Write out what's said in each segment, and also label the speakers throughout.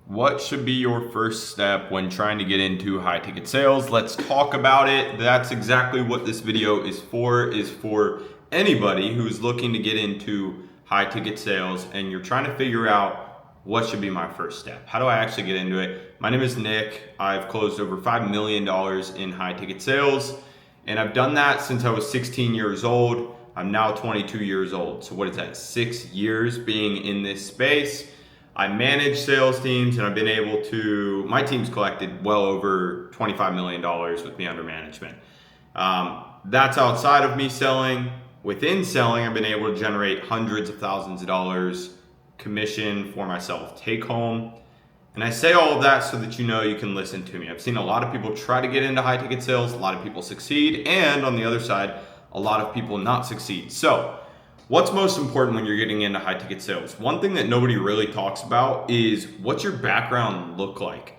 Speaker 1: What should be your first step when trying to get into high ticket sales? Let's talk about it. That's exactly what this video is for anybody who's looking to get into high ticket sales and you're trying to figure out what should be my first step. How do I actually get into it? My name is Nick. I've closed over $5 million in high ticket sales, and I've done that since I was 16 years old. I'm now 22 years old. So what is that? 6 years being in this space. I manage sales teams, and I've been able to, my team's collected well over $25 million with me under management. That's outside of me selling. Within selling, I've been able to generate hundreds of thousands of dollars commission for myself, take home. And I say all of that so that you know you can listen to me. I've seen a lot of people try to get into high ticket sales, a lot of people succeed, and on the other side, a lot of people not succeed. So what's most important when you're getting into high ticket sales? One thing that nobody really talks about is what's your background look like?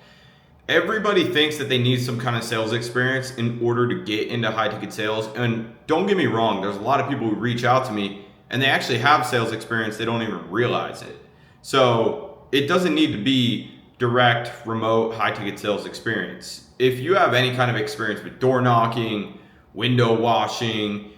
Speaker 1: Everybody thinks that they need some kind of sales experience in order to get into high ticket sales. And don't get me wrong, there's a lot of people who reach out to me and they actually have sales experience, they don't even realize it. So it doesn't need to be direct, remote, high ticket sales experience. If you have any kind of experience with door knocking, window washing,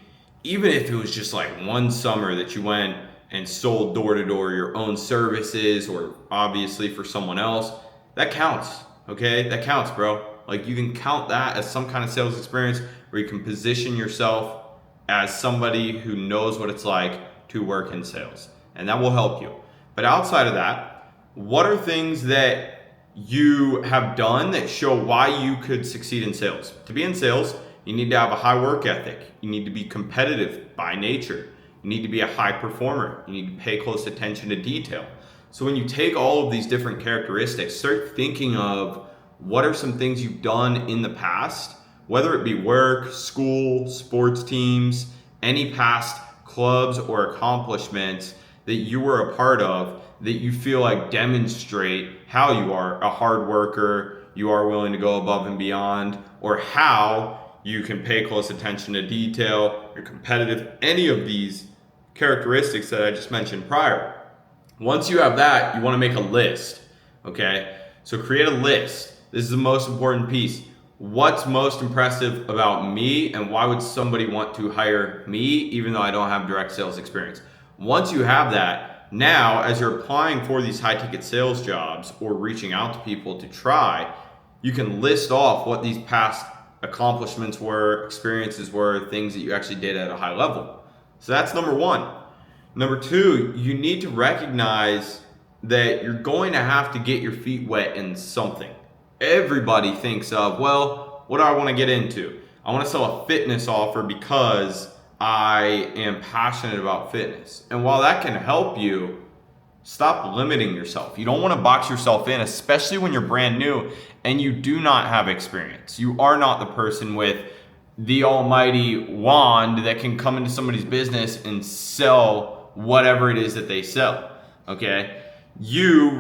Speaker 1: even if it was just like one summer that you went and sold door to door your own services, or obviously for someone else, that counts, okay? That counts, bro. Like, you can count that as some kind of sales experience where you can position yourself as somebody who knows what it's like to work in sales, and that will help you. But outside of that, what are things that you have done that show why you could succeed in sales? To be in sales, you need to have a high work ethic. You need to be competitive by nature. You need to be a high performer. You need to pay close attention to detail. So when you take all of these different characteristics, start thinking of what are some things you've done in the past, whether it be work, school, sports teams, any past clubs or accomplishments that you were a part of that you feel like demonstrate how you are a hard worker, you are willing to go above and beyond, or how you can pay close attention to detail, you're competitive, any of these characteristics that I just mentioned prior. Once you have that, you want to make a list, okay? So create a list. This is the most important piece. What's most impressive about me, and why would somebody want to hire me even though I don't have direct sales experience? Once you have that, now as you're applying for these high ticket sales jobs or reaching out to people to try, you can list off what these past accomplishments were, experiences were, things that you actually did at a high level. So that's number one. Number two, you need to recognize that you're going to have to get your feet wet in something. Everybody thinks of, well, what do I want to get into? I want to sell a fitness offer because I am passionate about fitness. And while that can help you, stop limiting yourself. You don't want to box yourself in, especially when you're brand new and you do not have experience. You are not the person with the almighty wand that can come into somebody's business and sell whatever it is that they sell, okay? You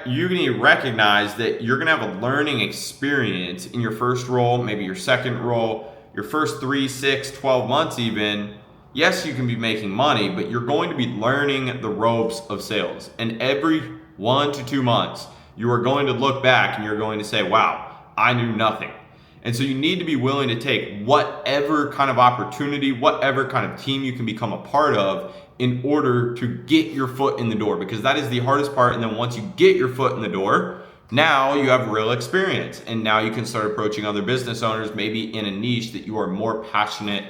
Speaker 1: need to recognize that you're gonna have a learning experience in your first role, maybe your second role, your first 3, 6, 12 months even. Yes, you can be making money, but you're going to be learning the ropes of sales. And every 1 to 2 months, you are going to look back and you're going to say, wow, I knew nothing. And so you need to be willing to take whatever kind of opportunity, whatever kind of team you can become a part of in order to get your foot in the door, because that is the hardest part. And then once you get your foot in the door, now you have real experience. And now you can start approaching other business owners, maybe in a niche that you are more passionate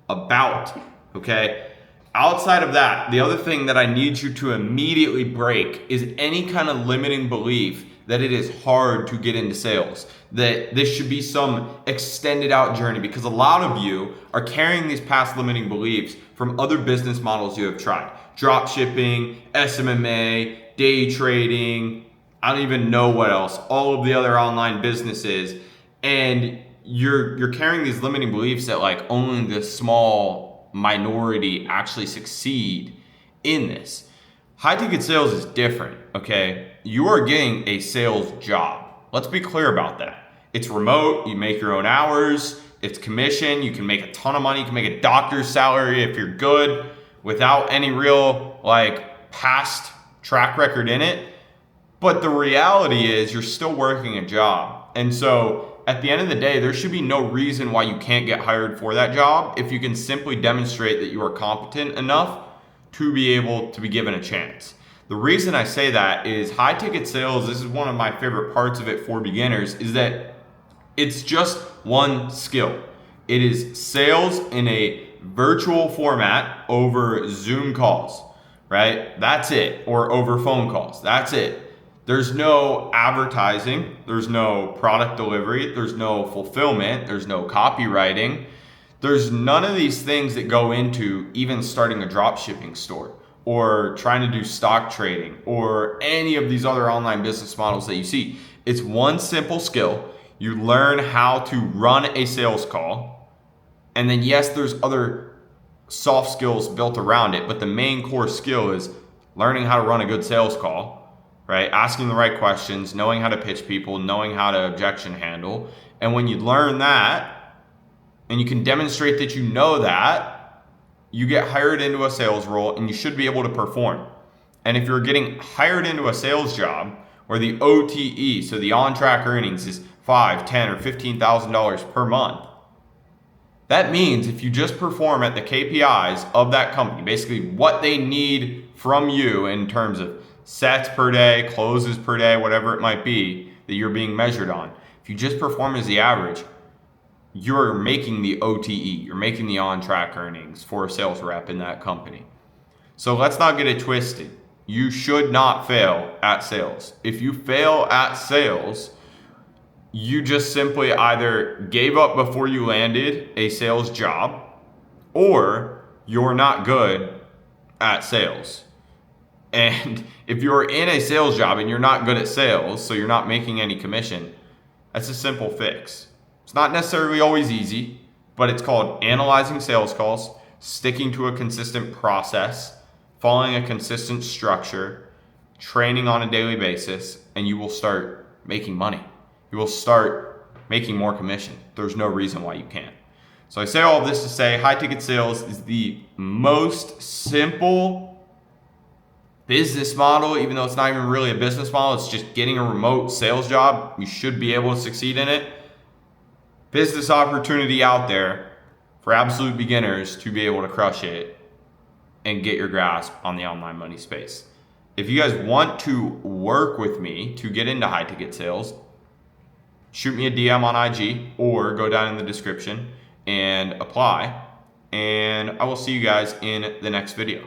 Speaker 1: about, okay? Outside of that, the other thing that I need you to immediately break is any kind of limiting belief that it is hard to get into sales, that this should be some extended out journey, because a lot of you are carrying these past limiting beliefs from other business models you have tried. Drop shipping, SMMA, day trading, I don't even know what else, all of the other online businesses. And you're carrying these limiting beliefs that like only the small minority actually succeed in this. High ticket sales is different, okay? You are getting a sales job. Let's be clear about that. It's remote, you make your own hours, it's commission, you can make a ton of money, you can make a doctor's salary if you're good without any real like past track record in it. But the reality is you're still working a job. And so at the end of the day, there should be no reason why you can't get hired for that job if you can simply demonstrate that you are competent enough to be able to be given a chance. The reason I say that is high ticket sales, this is one of my favorite parts of it for beginners, is that it's just one skill. It is sales in a virtual format over Zoom calls, right? That's it. Or over phone calls. That's it. There's no advertising. There's no product delivery. There's no fulfillment. There's no copywriting. There's none of these things that go into even starting a drop shipping store or trying to do stock trading or any of these other online business models that you see. It's one simple skill. You learn how to run a sales call. And then yes, there's other soft skills built around it, but the main core skill is learning how to run a good sales call, right? Asking the right questions, knowing how to pitch people, knowing how to objection handle. And when you learn that and you can demonstrate that you know that, you get hired into a sales role and you should be able to perform. And if you're getting hired into a sales job where the OTE, so the on-track earnings, is $5,000, $10,000, or $15,000 per month, that means if you just perform at the KPIs of that company, basically what they need from you in terms of sets per day, closes per day, whatever it might be that you're being measured on, if you just perform as the average, you're making the OTE, you're making the on-track earnings for a sales rep in that company. So let's not get it twisted. You should not fail at sales. If you fail at sales, you just simply either gave up before you landed a sales job or you're not good at sales. And if you're in a sales job and you're not good at sales, so you're not making any commission, that's a simple fix. It's not necessarily always easy, but it's called analyzing sales calls, sticking to a consistent process, following a consistent structure, training on a daily basis, and you will start making money. You will start making more commission. There's no reason why you can't. So I say all of this to say high ticket sales is the most simple business model, even though it's not even really a business model. It's just getting a remote sales job. You should be able to succeed in it. Business opportunity out there for absolute beginners to be able to crush it and get your grasp on the online money space. If you guys want to work with me to get into high ticket sales, shoot me a DM on IG or go down in the description and apply. And I will see you guys in the next video.